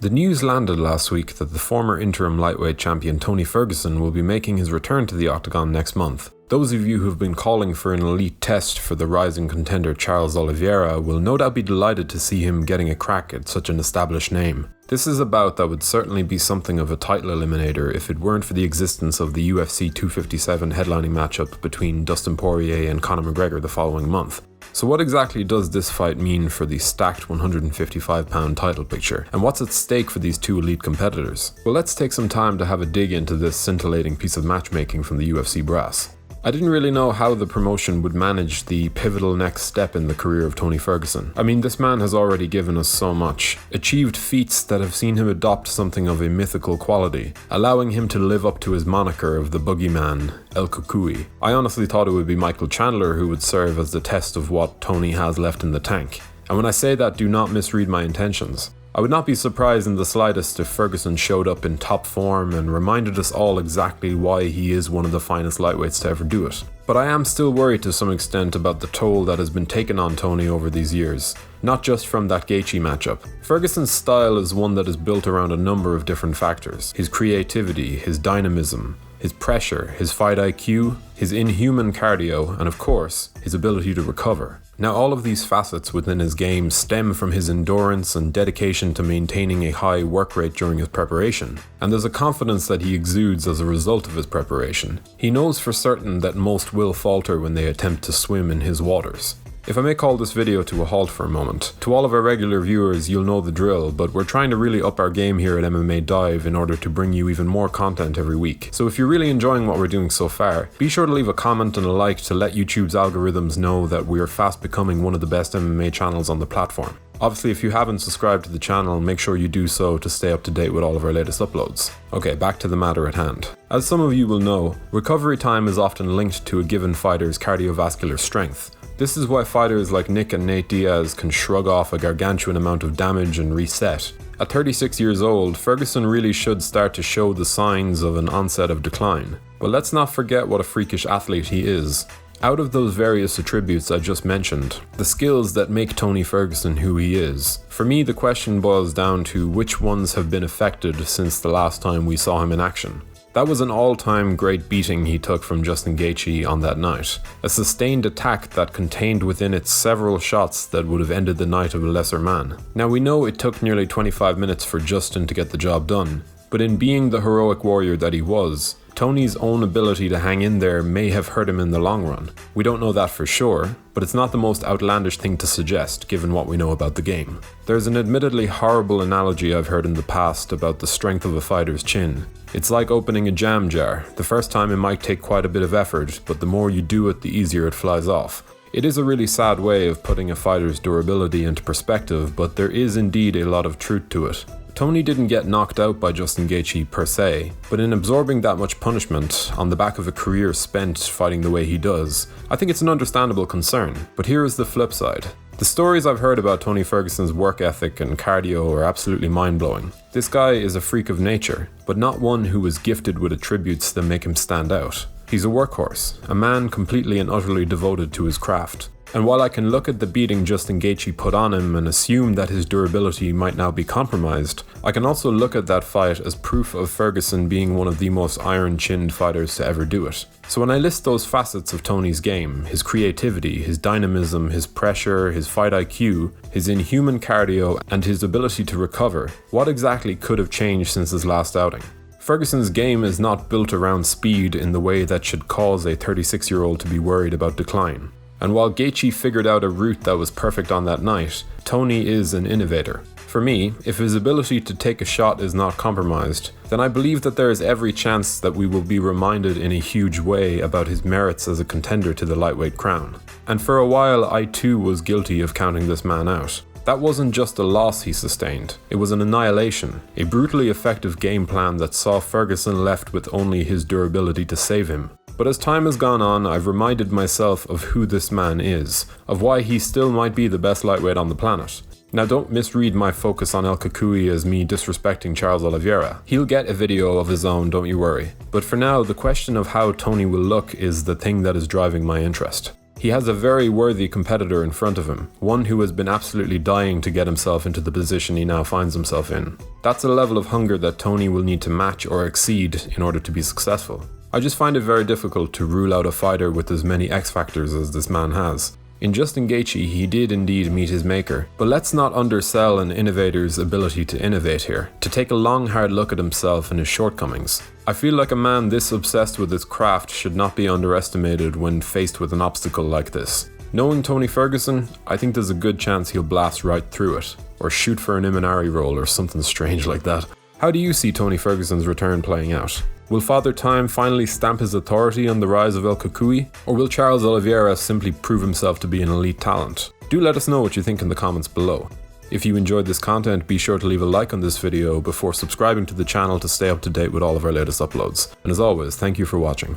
The news landed last week that the former interim lightweight champion Tony Ferguson will be making his return to the octagon next month. Those of you who have been calling for an elite test for the rising contender Charles Oliveira will no doubt be delighted to see him getting a crack at such an established name. This is a bout that would certainly be something of a title eliminator if it weren't for the existence of the UFC 257 headlining matchup between Dustin Poirier and Conor McGregor the following month. So what exactly does this fight mean for the stacked 155-pound title picture, and what's at stake for these two elite competitors? Well, let's take some time to have a dig into this scintillating piece of matchmaking from the UFC brass. I didn't really know how the promotion would manage the pivotal next step in the career of Tony Ferguson. I mean, this man has already given us so much, achieved feats that have seen him adopt something of a mythical quality, allowing him to live up to his moniker of the boogeyman, El Cucuy. I honestly thought it would be Michael Chandler who would serve as the test of what Tony has left in the tank. And when I say that, do not misread my intentions. I would not be surprised in the slightest if Ferguson showed up in top form and reminded us all exactly why he is one of the finest lightweights to ever do it. But I am still worried to some extent about the toll that has been taken on Tony over these years, not just from that Gaethje matchup. Ferguson's style is one that is built around a number of different factors: his creativity, his dynamism, his pressure, his fight IQ, his inhuman cardio, and of course, his ability to recover. Now, all of these facets within his game stem from his endurance and dedication to maintaining a high work rate during his preparation, and there's a confidence that he exudes as a result of his preparation. He knows for certain that most will falter when they attempt to swim in his waters. If I may call this video to a halt for a moment, to all of our regular viewers, you'll know the drill, but we're trying to really up our game here at MMA Dive in order to bring you even more content every week. So if you're really enjoying what we're doing so far, be sure to leave a comment and a like to let YouTube's algorithms know that we are fast becoming one of the best MMA channels on the platform. Obviously, if you haven't subscribed to the channel, make sure you do so to stay up to date with all of our latest uploads. Okay, back to the matter at hand. As some of you will know, recovery time is often linked to a given fighter's cardiovascular strength. This is why fighters like Nick and Nate Diaz can shrug off a gargantuan amount of damage and reset. At 36 years old, Ferguson really should start to show the signs of an onset of decline. But let's not forget what a freakish athlete he is. Out of those various attributes I just mentioned, the skills that make Tony Ferguson who he is, for me the question boils down to which ones have been affected since the last time we saw him in action. That was an all-time great beating he took from Justin Gaethje on that night. A sustained attack that contained within it several shots that would have ended the night of a lesser man. Now we know it took nearly 25 minutes for Justin to get the job done, but in being the heroic warrior that he was, Tony's own ability to hang in there may have hurt him in the long run. We don't know that for sure, but it's not the most outlandish thing to suggest given what we know about the game. There's an admittedly horrible analogy I've heard in the past about the strength of a fighter's chin. It's like opening a jam jar. The first time it might take quite a bit of effort, but the more you do it, the easier it flies off. It is a really sad way of putting a fighter's durability into perspective, but there is indeed a lot of truth to it. Tony didn't get knocked out by Justin Gaethje per se, but in absorbing that much punishment on the back of a career spent fighting the way he does, I think it's an understandable concern. But here is the flip side. The stories I've heard about Tony Ferguson's work ethic and cardio are absolutely mind-blowing. This guy is a freak of nature, but not one who is gifted with attributes that make him stand out. He's a workhorse, a man completely and utterly devoted to his craft. And while I can look at the beating Justin Gaethje put on him and assume that his durability might now be compromised, I can also look at that fight as proof of Ferguson being one of the most iron-chinned fighters to ever do it. So when I list those facets of Tony's game, his creativity, his dynamism, his pressure, his fight IQ, his inhuman cardio, and his ability to recover, what exactly could have changed since his last outing? Ferguson's game is not built around speed in the way that should cause a 36-year-old to be worried about decline. And while Gaethje figured out a route that was perfect on that night, Tony is an innovator. For me, if his ability to take a shot is not compromised, then I believe that there is every chance that we will be reminded in a huge way about his merits as a contender to the lightweight crown. And for a while, I too was guilty of counting this man out. That wasn't just a loss he sustained, it was an annihilation, a brutally effective game plan that saw Ferguson left with only his durability to save him. But as time has gone on, I've reminded myself of who this man is, of why he still might be the best lightweight on the planet. Now don't misread my focus on El Cucuy as me disrespecting Charles Oliveira. He'll get a video of his own, don't you worry. But for now, the question of how Tony will look is the thing that is driving my interest. He has a very worthy competitor in front of him, one who has been absolutely dying to get himself into the position he now finds himself in. That's a level of hunger that Tony will need to match or exceed in order to be successful. I just find it very difficult to rule out a fighter with as many X factors as this man has. In Justin Gaethje, he did indeed meet his maker, but let's not undersell an innovator's ability to innovate here, to take a long hard look at himself and his shortcomings. I feel like a man this obsessed with his craft should not be underestimated when faced with an obstacle like this. Knowing Tony Ferguson, I think there's a good chance he'll blast right through it, or shoot for an Imanari roll or something strange like that. How do you see Tony Ferguson's return playing out? Will Father Time finally stamp his authority on the rise of El Cucuy? Or will Charles Oliviera simply prove himself to be an elite talent? Do let us know what you think in the comments below. If you enjoyed this content, be sure to leave a like on this video before subscribing to the channel to stay up to date with all of our latest uploads. And as always, thank you for watching.